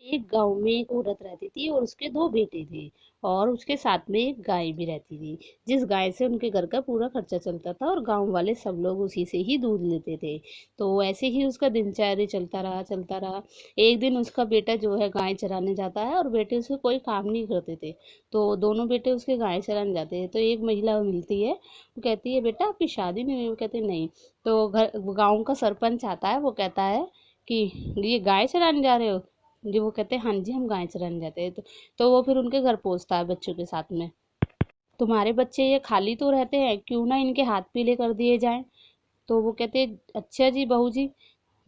एक गांव में एक औरत रहती थी और उसके दो बेटे थे। और उसके साथ में एक गाय भी रहती थी, जिस गाय से उनके घर का पूरा खर्चा चलता था और गांव वाले सब लोग उसी से ही दूध लेते थे। तो ऐसे ही उसका दिनचर्या चलता रहा। एक दिन उसका बेटा जो है गाय चराने जाता है और बेटे उसके कोई काम नहीं करते थे। तो दोनों बेटे उसके गाय चराने जाते हैं। तो एक महिला मिलती है, वो कहती है, बेटा आपकी शादी नहीं हुई? वो कहते नहीं। तो घर गांव का सरपंच आता है, वो कहता है कि ये गाय चराने जा रहे हो? जी, वो कहते हैं हाँ जी, हम गाय चराने जाते हैं। तो वो फिर उनके घर पहुंचता है बच्चों के साथ में। तुम्हारे बच्चे ये खाली तो रहते हैं, क्यों ना इनके हाथ पीले कर दिए जाएं। तो वो कहते हैं अच्छा जी बहू जी।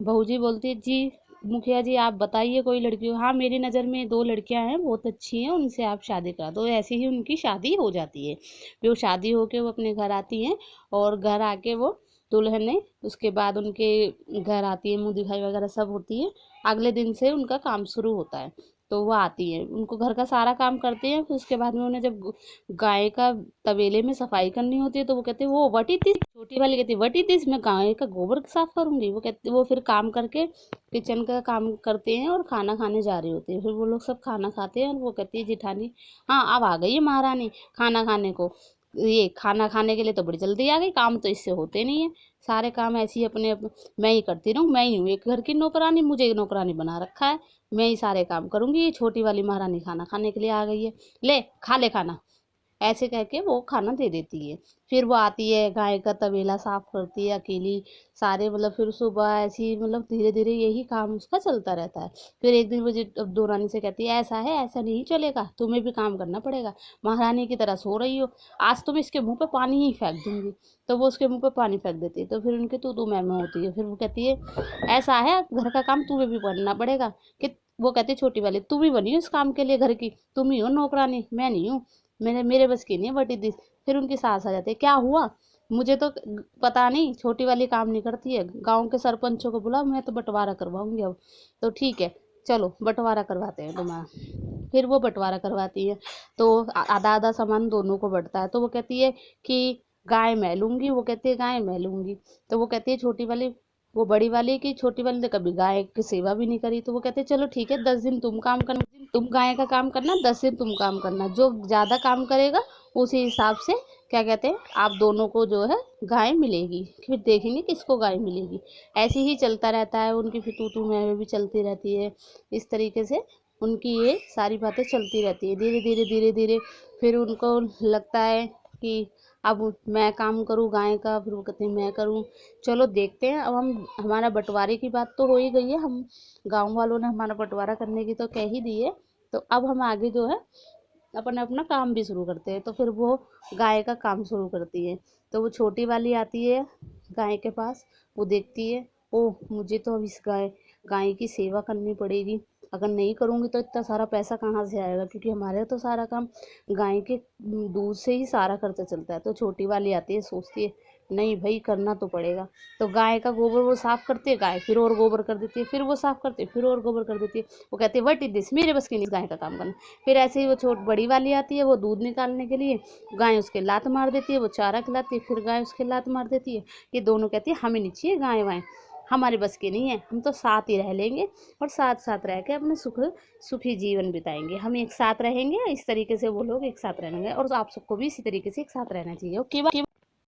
बहू जी बोलती है जी मुखिया जी, आप बताइए कोई लड़की हो। हाँ, मेरी नज़र में दो लड़कियां हैं, बहुत अच्छी हैं, उनसे आप शादी करा दो। ऐसे ही उनकी शादी हो जाती है। फिर वो शादी होके वो अपने घर आती हैं। और घर आके वो दुल्हन ने उसके बाद उनके घर आती है, मुंह दिखाई वगैरह सब होती है। अगले दिन से उनका काम शुरू होता है। तो वो आती है, उनको घर का सारा काम करते हैं। फिर उसके बाद में उन्हें जब गाय का तबेले में सफाई करनी होती है, तो वो कहते हैं वो व्हाट इज दिस। छोटी वाली कहती है व्हाट इज दिस, मैं गाय का गोबर साफ करूंगी। वो फिर काम करके किचन का काम करते हैं और खाना खाने जा रहे होते हैं। फिर वो लोग सब खाना खाते हैं और वो कहती है जेठानी, हाँ अब आ गई है महारानी खाना खाने को। ये खाना खाने के लिए तो बड़ी जल्दी आ गई, काम तो इससे होते नहीं है। सारे काम ऐसे ही मैं ही करती रहूँ, मैं ही हूँ एक घर की नौकरानी, मुझे नौकरानी बना रखा है। मैं ही सारे काम करूंगी, ये छोटी वाली महारानी खाना खाने के लिए आ गई है, ले खा ले खाना। ऐसे कह के वो खाना दे देती है। फिर वो आती है, गाय का तबेला साफ करती है अकेली। सारे मतलब फिर सुबह ऐसे ही मतलब धीरे धीरे यही काम उसका चलता रहता है। फिर एक दिन वो अब दो रानी से कहती है ऐसा है, ऐसा नहीं चलेगा, तुम्हें भी काम करना पड़ेगा। महारानी की तरह सो रही हो, आज तुम इसके मुंह पे पानी ही फेंक दूंगी। तो वो उसके मुंह पे पानी फेंक देती है। तो फिर उनके तू मैं होती है। फिर वो कहती है ऐसा है, घर का काम तुम्हें भी करना पड़ेगा। कि वो कहती है छोटी वाली, तुम ही बनी हो इस काम के लिए घर की, तुम ही हो नौकरानी, मैं नहीं हूँ। मेरे मेरे बस की नहीं है बटी दिस। फिर उनकी सास आ जाती है, क्या हुआ? मुझे तो पता नहीं, छोटी वाली काम नहीं करती है, गांव के सरपंचों को बुलाओ, मैं तो बंटवारा करवाऊंगी अब। तो ठीक है, चलो बंटवारा करवाते हैं तुम्हारा। फिर वो बंटवारा करवाती है। तो आधा आधा सामान दोनों को बंटता है। तो वो कहती है कि गाय मैं लूंगी, वो कहती है गाय मैं लूंगी। तो वो कहती है छोटी वाली, वो बड़ी वाली की छोटी वाली ने कभी गाय की सेवा भी नहीं करी। तो वो कहते चलो ठीक है, 10 दिन तुम काम करना, तुम गाय का काम करना, 10 दिन तुम काम करना, जो ज्यादा काम करेगा उसी हिसाब से क्या कहते हैं आप दोनों को जो है गाय मिलेगी। फिर देखेंगे किसको गाय मिलेगी। ऐसे ही चलता रहता है उनकी, फिर तू मैं भी चलती रहती है। इस तरीके से उनकी ये सारी बातें चलती रहती है। धीरे धीरे धीरे धीरे फिर उनको लगता है कि अब मैं काम करूँ गाय का। फिर वो कहते हैं मैं करूँ। चलो देखते हैं, अब हम हमारा बंटवारे की बात तो हो ही गई है, हम गांव वालों ने हमारा बंटवारा करने की तो कह ही दी है। तो अब हम आगे जो है अपना अपना काम भी शुरू करते हैं। तो फिर वो गाय का काम शुरू करती है। तो वो छोटी वाली आती है गाय के पास, वो देखती है, ओह मुझे तो अब इस गाय गाय की सेवा करनी पड़ेगी। अगर नहीं करूँगी तो इतना सारा पैसा कहाँ से आएगा, क्योंकि हमारे तो सारा काम गाय के दूध से ही सारा खर्चा चलता है। तो छोटी वाली आती है, सोचती है नहीं भाई करना तो पड़ेगा। तो गाय का गोबर वो साफ करती है, गाय फिर और गोबर कर देती है, फिर वो साफ करती है, फिर और गोबर कर देती है। वो कहती है व्हाट इज दिस, मेरे बस की नहीं गाय का काम करना। फिर ऐसे ही वो बड़ी वाली आती है, वो दूध निकालने के लिए, गाय उसके लात मार देती है, वो चारा खिलाती है, फिर गाय उसके लात मार देती है। ये दोनों कहती है हमें नहीं चाहिए गाय वाय, हमारे बस की नहीं है, हम तो साथ ही रह लेंगे और साथ साथ रह के अपने सुखी जीवन बिताएंगे, हम एक साथ रहेंगे। इस तरीके से वो लोग एक साथ रहेंगे और आप सबको भी इसी तरीके से एक साथ रहना चाहिए। ओके।